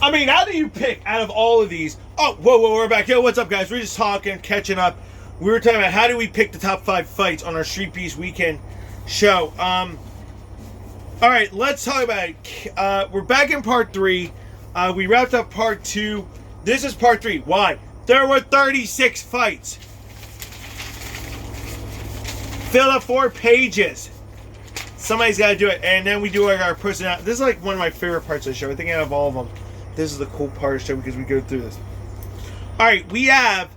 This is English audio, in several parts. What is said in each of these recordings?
I mean, how do you pick out of all of these? Oh, whoa, we're back. Yo, what's up, guys? We're just talking, catching up. We were talking about how do we pick the top 5 fights on our Streetbeefs weekend show. All right, let's talk about it. We're back in part 3. We wrapped up part 2. This is part 3. Why? There were 36 fights. Fill up 4 pages. Somebody's got to do it. And then we do our personality. This is like one of my favorite parts of the show. I think out of all of them, this is the cool part of the show because we go through this. All right, we have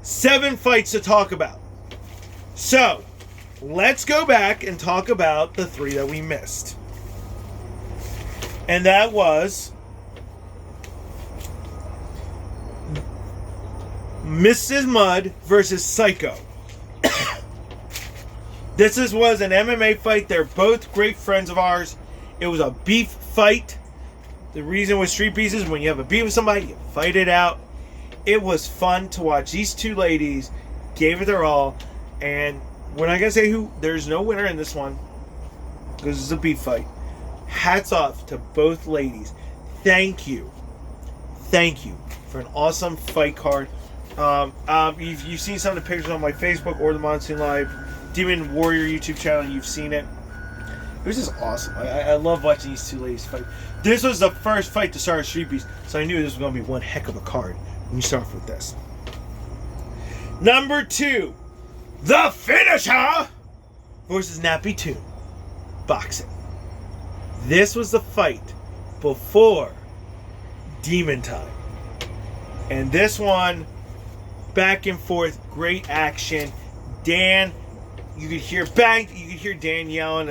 7 fights to talk about. So, let's go back and talk about the 3 that we missed. And that was Mrs. Mudd versus Psycho. This was an MMA fight. They're both great friends of ours. It was a beef fight. The reason with Streetbeefs is when you have a beef with somebody, you fight it out. It was fun to watch. These 2 ladies gave it their all. And we're not going to say who. There's no winner in this one because it's a beef fight. Hats off to both ladies. Thank you. Thank you for an awesome fight card. You've seen some of the pictures on my Facebook or the Monsoon Live Demon Warrior YouTube channel. You've seen it. It was just awesome. I love watching these 2 ladies fight. This was the first fight to start Streetbeefs, so I knew this was going to be one heck of a card. Let me start off with this. Number 2, The Finisher versus Nappy 2 Boxing. This was the fight before Demon Time. And this one, back and forth, great action. Dan, you could hear bang. You could hear Dan yelling.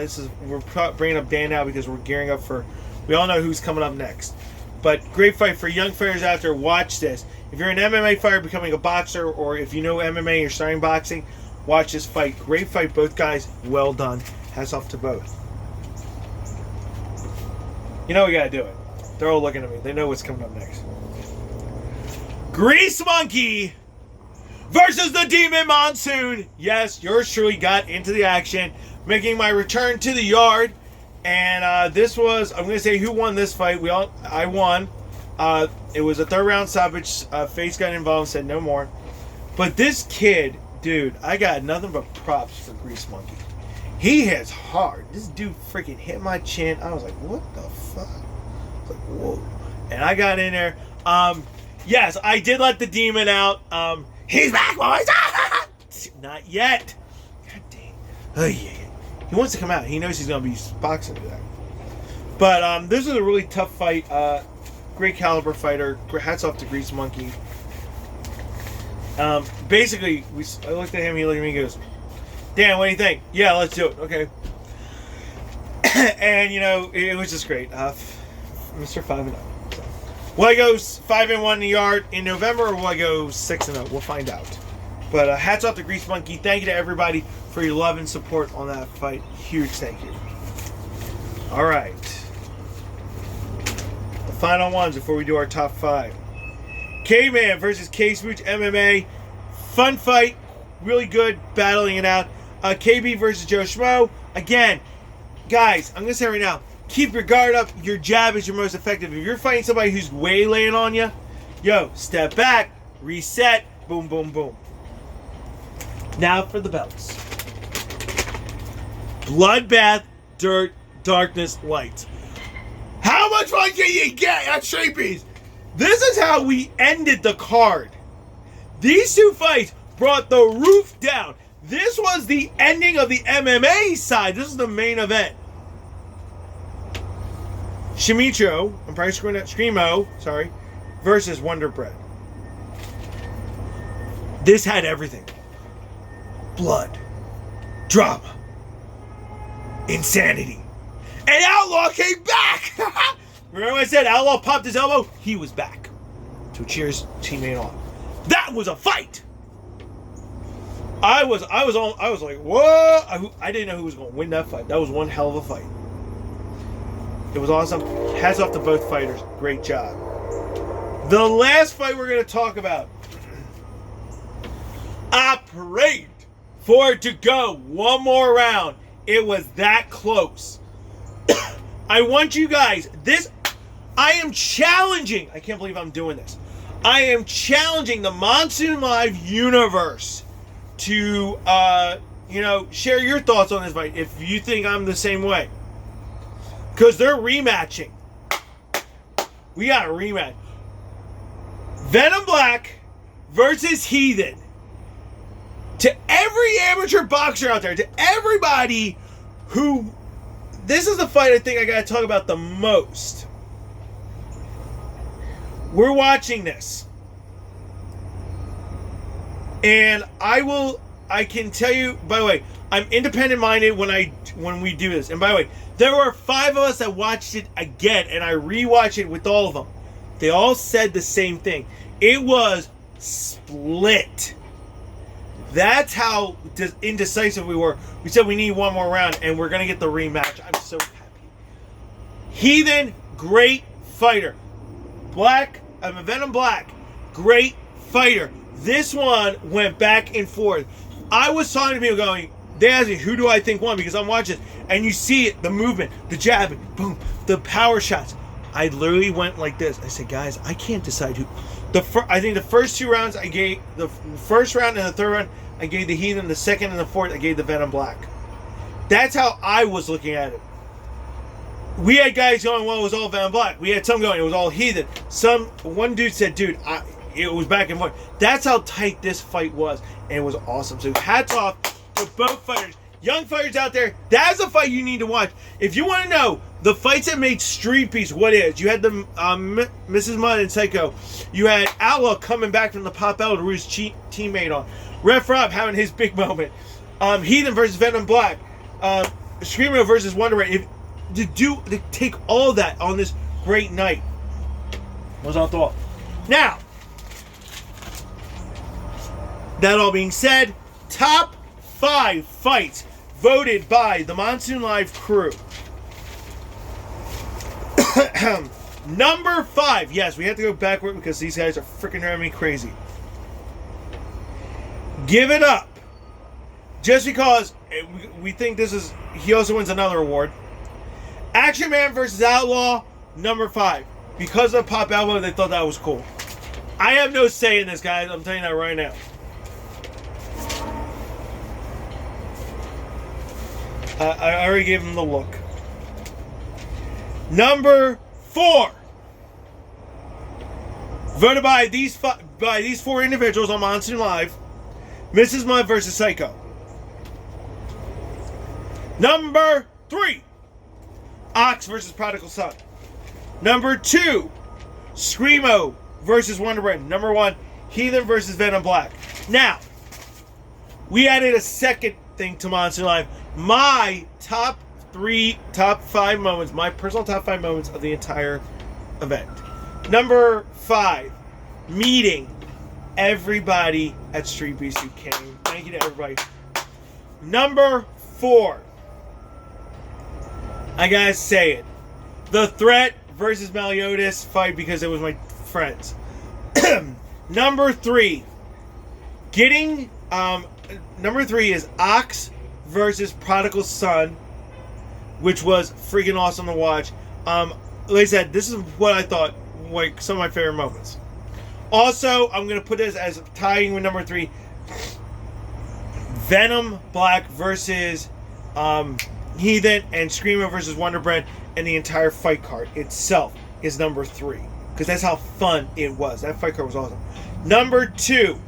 We're bringing up Dan now because we're gearing up for. We all know who's coming up next. But great fight for young fighters out there. Watch this. If you're an MMA fighter becoming a boxer, or if you know MMA, you're starting boxing, watch this fight. Great fight, both guys. Well done. Hats off to both. You know we gotta do it. They're all looking at me. They know what's coming up next. Grease Monkey versus the Demon Monsoon. Yes, yours truly got into the action, making my return to the yard. And this was, I'm going to say who won this fight. I won. It was a 3rd round stoppage. Face got involved and said no more. But this kid, dude, I got nothing but props for Grease Monkey. He hits hard. This dude freaking hit my chin. I was like, what the fuck? I was like, whoa. And I got in there. Yes, I did let the demon out. He's back, boys! Not yet. God dang. Oh, yeah. He wants to come out. He knows he's going to be boxing today. But this was a really tough fight. Great caliber fighter. Hats off to Grease Monkey. Basically, I looked at him, he looked at me, he goes, Dan, what do you think? Yeah, let's do it. Okay. And, it was just great. Mr. 5-0. So. Will I go 5-1 in the yard in November, or will I go 6-0? We'll find out. But hats off to Grease Monkey. Thank you to everybody for your love and support on that fight. Huge thank you. All right. The final ones before we do our top 5. K-Man versus K-Smooch MMA. Fun fight. Really good. Battling it out. KB versus Joe Schmo. Again, guys, I'm going to say right now, keep your guard up. Your jab is your most effective. If you're fighting somebody who's waylaying on you, step back, reset, boom, boom, boom. Now for the belts. Bloodbath, Dirt, Darkness, Light. How much fun can you get at Streetbeefs? This is how we ended the card. These 2 fights brought the roof down. This was the ending of the MMA side. This is the main event. Shimicho, I'm probably screwing that, Screamo, sorry, versus Wonder Bread. This had everything. Blood, drama, insanity, and Outlaw came back. Remember when I said Outlaw popped his elbow? He was back. So cheers, teammate on. That was a fight. I was like, whoa! I didn't know who was going to win that fight. That was one hell of a fight. It was awesome. Hats off to both fighters. Great job. The last fight we're going to talk about. I prayed for it to go one more round. It was that close. I want you guys, I am challenging, I can't believe I'm doing this. I am challenging the Monsoon Live universe to, share your thoughts on this fight if you think I'm the same way. Because they're rematching. We got a rematch. Venom Black versus Heathen. To every amateur boxer out there, to everybody who... This is the fight I think I got to talk about the most. We're watching this. And I can tell you, by the way, I'm independent minded when we do this. And by the way, there were 5 of us that watched it again, and I rewatched it with all of them. They all said the same thing. It was split. That's how indecisive we were. We said we need one more round, and we're going to get the rematch. I'm so happy. Heathen, great fighter. Venom Black, great fighter. This one went back and forth. I was talking to people going, they asked me, who do I think won? Because I'm watching it, and you see it, the movement, the jabbing, boom, the power shots. I literally went like this. I said, guys, I can't decide who. I think the first 2 rounds, I gave the first round and the third round, I gave the Heathen. The second and the fourth, I gave the Venom Black. That's how I was looking at it. We had guys going, well, it was all Venom Black. We had some going, it was all Heathen. One dude said, dude, it was back and forth. That's how tight this fight was, and it was awesome. So hats off to both fighters. Young fighters out there, that's a fight you need to watch. If you want to know the fights that made Streetbeefs what is, you had the Mrs. Mudd and Psycho. You had Outlaw coming back from the Pop Out to his teammate on. Ref Rob having his big moment. Heathen versus Venom Black. Screamo versus Wonder Ray. To take all that on this great night was on thought. Now, that all being said, top 5 fights voted by the Monsoon Live crew. Number 5. Yes, we have to go backward because these guys are freaking driving me crazy. Give it up. Just because we think this is... He also wins another award. Action Man versus Outlaw, number 5. Because of Pop Elbow, they thought that was cool. I have no say in this, guys. I'm telling you that right now. I already gave him the look. Number 4. Voted by these 4 individuals on Monsoon Live. Mrs. Mudd versus Psycho. Number 3. Ox versus Prodigal Son. Number 2. Screamo versus Wonder Bread. Number 1. Heathen versus Venom Black. Now, we added a second thing to Monsoon Live. My top 5 moments, my personal top 5 moments of the entire event. Number 5, meeting everybody at Streetbeefs who came. Thank you to everybody. Number 4, I gotta say it. The Threat versus Meliodas fight because it was my friends. Number 3, number 3 is Ox versus Prodigal Son, which was freaking awesome to watch. Like I said, this is what I thought, like, some of my favorite moments. Also, I'm going to put this as tying with number 3. Venom Black versus Heathen and Screamo versus Wonder Bread, and the entire fight card itself is number 3. Because that's how fun it was. That fight card was awesome. Number 2.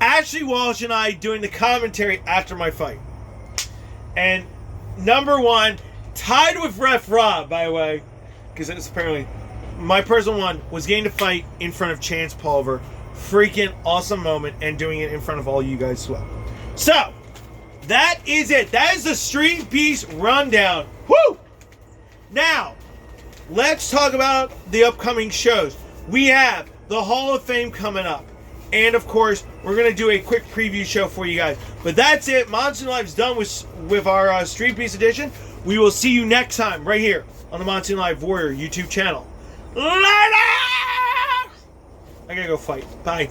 Ashley Walsh and I doing the commentary after my fight. And number 1, tied with Ref Rob, by the way, because it's apparently my personal one, was getting to fight in front of Chance Pulver. Freaking awesome moment, and doing it in front of all you guys as well. So, that is it. That is the Streetbeefs rundown. Woo! Now, let's talk about the upcoming shows. We have the Hall of Fame coming up. And, of course, we're going to do a quick preview show for you guys. But that's it. Monsoon Live's done with our Streetbeefs edition. We will see you next time right here on the Monsoon Live Warrior YouTube channel. Later! I got to go fight. Bye.